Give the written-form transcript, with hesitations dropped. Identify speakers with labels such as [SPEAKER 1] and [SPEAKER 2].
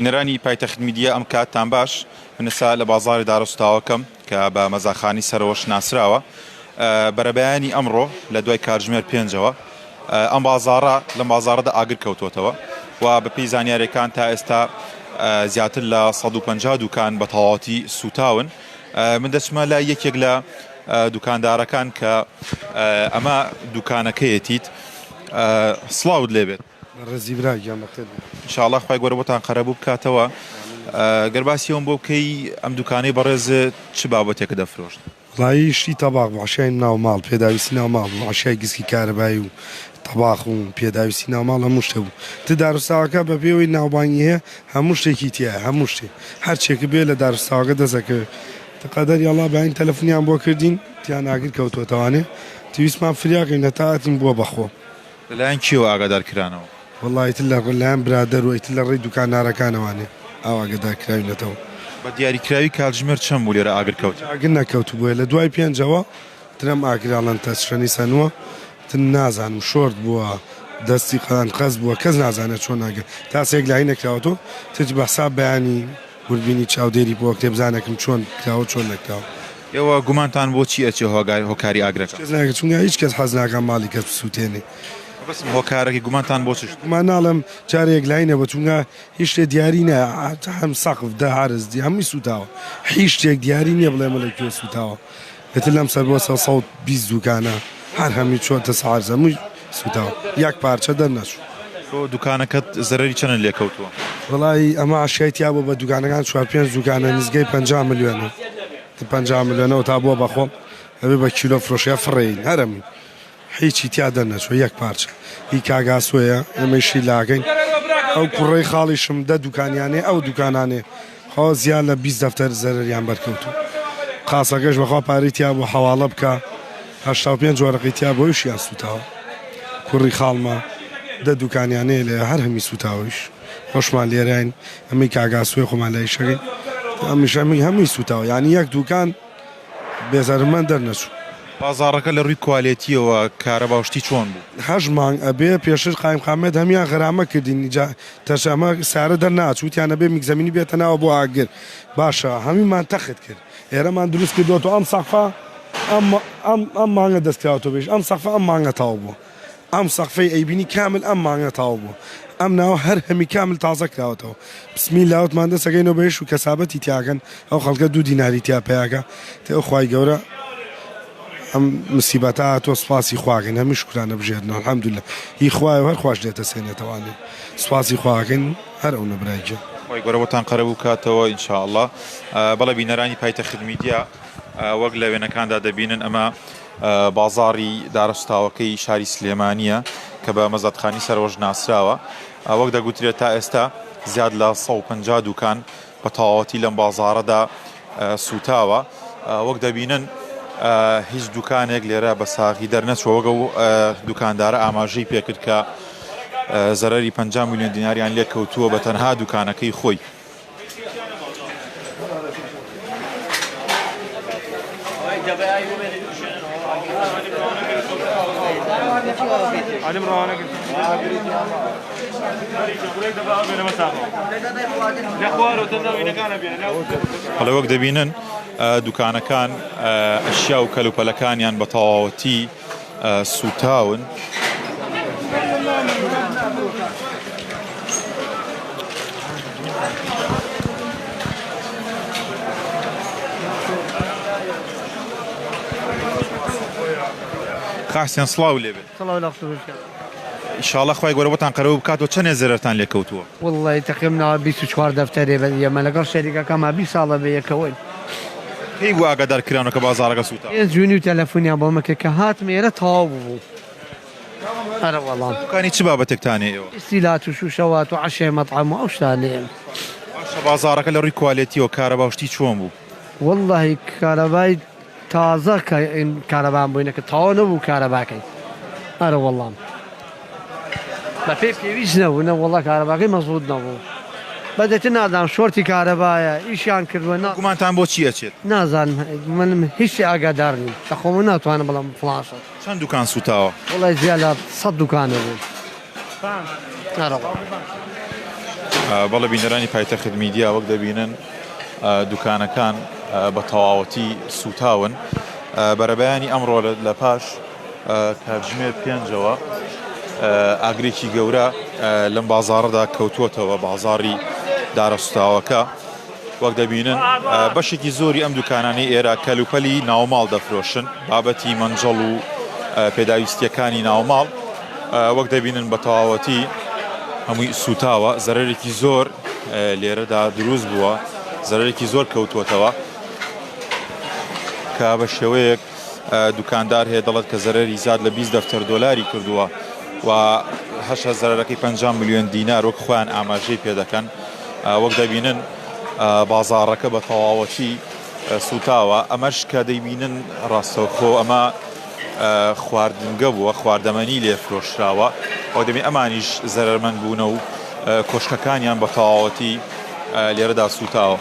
[SPEAKER 1] نێرانی پایتەخت میدیە ئەم کاتتان باش منسا لە بازاری دارۆستاوەکەم کە بە مەزاخانی سەرەوە شناسراوە بەرەبەیانی ئەمڕۆ لە دوای کاتژمێر 5ەوە ئەم بازاڕە لەم بازاڕەدا ئاگر کەوتوتەوە و بە پێی زانیاریەکان تا ئێستا زیاتر لە 150 دوکان بە تەواوەتی سوتاون. من دەچمە لە یەکێک لە دوکاندارەکان کە ئەمە دوکانەکەیەتیت. سڵاوت لێبێت
[SPEAKER 2] ڕێزی برا گیان بەخێر
[SPEAKER 1] انشاءالله خوای گەورە بۆتان قەرەبوو بکاتەوە. گەرباسیەوەم بۆ بکەی ئەم دوکانەی بەڕێز چ بابەتێکە دەفرۆشت؟
[SPEAKER 2] وڵایی شتی تەباق بوو، عەشای ناو ماڵ، پێداویستی ناو ماڵ بوو، عەشای گسکی کارەبایی و تەباخ و پێداویستی ناو ماڵ هەموو شتە بوو. ت دارستاوەکە بە پێوەی ناوبانگی هەیە هەموو شتێکی تایە، هەموو شتێ هەر چێکە بێ لە دارستاوەکە دەسەکەوێت. قەدەری ئەڵڵا بەین تەلەفۆنیان بۆ کردین تیان ئاگر کەوتوەتەوانێ تویستمان فریاکەین لە تاعەتین بووە بەخۆ.
[SPEAKER 1] لەلایەن کێوە ئاگادارکرانەوە؟
[SPEAKER 2] وڵایت لەلایەن برادەر و ئیتر لە ڕێی دوکانارەکانەوانێ ئەو ئاگادارکراوینەتەوە.
[SPEAKER 1] بە دیاریکراوی کاتژمێر چەند بوو لێرە ئاگر کەوت؟
[SPEAKER 2] ئاگر نەکەوت بووە لە دوای 5ەوە ترەم ئاگراڵەن تەچشەنی سەنووە تن نازانم شۆرت بووە دەستی قەن قەز بووە کەس نازانێت چۆن ناگە تاسێک لای نەکراوەوە تچ بەسا بەیانی وربینی چاودێری بۆ کتێبزانێکم چۆن کراوە چۆن نەکراوە.
[SPEAKER 1] ئێوە گومانتان بۆچی ئەچێ هۆکاری ئاگرەکە؟
[SPEAKER 2] کەس ناکە چونکە هیچ کەس حەز ناکەم ماڵی کەس بسووتێنێ.
[SPEAKER 1] بەسم هۆکارێکی گومانتان بۆ چشت؟
[SPEAKER 2] گومان ناڵم جارێک لاینەوە چونکە هیچ شتێ دیاری نییە هەم سەقف دە هەرزدی هەمووی سوتاوە هیچ شتێک دیاری نییە بڵێ مە لەکوێ سوتاوە ئێتر لەم سەر بۆ 120 دوکانە هەر هەمی چۆتە سەعات هەمووی سوتاوە یەک پارچە دەرنەچوو.
[SPEAKER 1] تۆ دوکانەکەت زەرەری چەند لێکەوتووە؟
[SPEAKER 2] وڵی ئەمە عەشایەتیا بوو بە دوکانەکان 4-5 دوکانە نزگەی 50 ملیۆنە 50 ملیۆنەوە تا بووە بەخۆم ئەبێ بە کیلۆ فرۆشیە فڕێین هەرمی هیچی تیا دەرنەچوە یەک پارچە هی کاگاسۆیە ئەمەشی لاگەین ئەو کوڕەی خاڵیشم دە دوکانیانێ ئەو دوکانانێ خۆ زیان لە 20 دەفتەر زەرەریان بەرکەوتو قاسەکەش بەخوا پارەی تیا بوو حەواڵە بکە 85 جۆرەقی تیا بۆ یشیان سوتاوە کوڕی خاڵمە دە دوکانیانێ لێ هەر هەمی سوتاویش خۆشمان لێرەین ئەمەی کاگاسۆی خۆمان لای شەکەین ئەمیش هەمووی سوتاوە یعنی یەک دوکان بێزەرمەند دەرنەچوو.
[SPEAKER 1] بازاڕەکە لە ڕووی کوالیتیەوە کارە باشتی چۆن بوو؟
[SPEAKER 2] هەژمان ئەبێ پێشتر قایم خامێت هەمیان غەرامە کردین تەشەمە سارە دەرناچووتیانە بێ میگزەمینی بێتە ناوە بۆ ئاگر باشە هەمیمان تەخت کرد ئێرەمان دروست کردوەوە ئەم سەقفە ئەم مانگە دەستکراوەوە بێژ ئەم سەقفە ئەم مانگە تاو بوو ئەم سەقفەی ئەیبینی کامل ئەم مانگە تاو بوو ئەم ناوە هەر هەمی کامل تازە کراوەتەوە بسمی لاوتمان دەسەگەینەوە بەیش و کەسابەتی تیاگەن ئەو خەڵکە 2 دیناری تیا پێیاکە تێ خوای گەورە ئەم مسیبەتە تۆ سوپاسی خواگەن هەمی شکرانە بژێرنەوە الحەمدولله هی خوایە هەر خوش دێتە سێنێتەوانێ سوپاسی خواگەن هەر ئەو نەبرایجە
[SPEAKER 1] خۆی گەورە بۆتان قەرەبوو کاتەوە ئینشاءالله. بەڵێ بینەرانی پایتەخت میدیە وەک لە وێنەکاندا دەبینن ئەمە بازاڕی دارەستاوەکەی شاری سلێمانیە کە بە مەزادخانی سەرۆژ ناسراوە وەک دەگوترێت تا ئێستا زیاد لە 150 دوکان بە تەواوەتی لەم بازاڕەدا سوتاوە. وەک دەبینن هیچ دوکانێک لێرە بە ساغی دەرنەچوە وەگە و دوکاندارە ئاماژەی پێکرد کە زەرەری 50 میلیۆن دیناریان لێ کەوتووە بە تەنها دوکانەکەی خۆی. هەڵە وەک دەبینن دوکانەکان ئەشیا و کەلوپەلەکانیان بە تەواوەتی سوتاون. خاستیان سڵاو لێبێت. ئینشاءالله خوای گەورە بۆتان قەرەبوو بکاتەوە چەندێ زەرەرتان لێکەوتووە؟
[SPEAKER 3] وڵی تقریبا 24 دەفتەرێ بە ئێمە لەگەڵ شەریکەکەمە 20 ساڵە بە یەکەوەی
[SPEAKER 1] پێی بوو ئاگادارکرانەوە کە بازاڕەکە سوتاوە؟
[SPEAKER 3] جوونی و تەلەفۆنیان بۆ مەکە کە هاتم ئێرە تەواو بوو. هەرە وەڵام
[SPEAKER 1] دوکانی چ بابەتێکتانێ ئێوە؟
[SPEAKER 3] ئیستیلات و شوشەوات و عەشای مەطعەم و ئەو شتانەیە.
[SPEAKER 1] باشە بازاڕەکە لە ڕووی کوالیتیەوە کارە باشتی چۆن بوو؟
[SPEAKER 3] وەڵڵاهی کارەبای تازە کارەبان بووینەکە تەواو نەبوو کارەباکەی هەرە وەڵام بە پێی پێویست نەبوو وەڵڵا کارەباکەی مەزبوط نەبوو بەدەتر نازانم شۆرتی کارەبایە ئیشیان کردووە
[SPEAKER 1] گومانتان بۆ چی ئەچێت؟
[SPEAKER 3] نازانم منم هیچی ئاگادار نیم تەخۆمە ناتوانم بەڵام فڵاشە.
[SPEAKER 1] چەند دوکان سوتاوە؟
[SPEAKER 3] وڵی زیاد لە 100 دوکانە بوو.
[SPEAKER 1] بەڵە بینەرانی پایتەخت میدیا وەک دەبینن دوکانەکان بە تەواوەتی سوتاون بەرەبەیانی ئەمڕۆ لە پاش کاتژمێر 5ەوە ئاگرێکی گەورە لەم بازاڕەدا کەوتووەتەوە بازاڕی دارەسوتاوەکە وەک دەبینن بەشێکی زۆری ئەم دوکانانی ئێرە کەلوپەلی ناوماڵ دەفرۆشن بابەتی مەنجەڵ و پێداویستیەکانی ناوماڵ وەک دەبینن بە تەواوەتی هەمووی سوتاوە زەرێکی زۆر لێرەدا دروست بووە زەرێکی زۆر کەوتووەتەوە کە بە شێوەیەک دوکاندار هەیە دەڵێت کە زەرەری زیاد لە 20 دەفتەر دۆلاری کردووە و 8,000 50 میلیۆن دینار وەک خۆیان ئاماژەی پێ دەکەن وەک دەبینن بازاڕەکە بە تەواوەتی سوتاوە ئەمەش کە دەیبینن ڕاستەوخۆ ئەمە خواردنگە بووە خواردەمەنی لێ فرۆشراوە ئەو دەبێ ئەمانیش زەرمەند بوونە و کۆشکەکانیان بە تەواوەتی لێرەدا سوتاوە.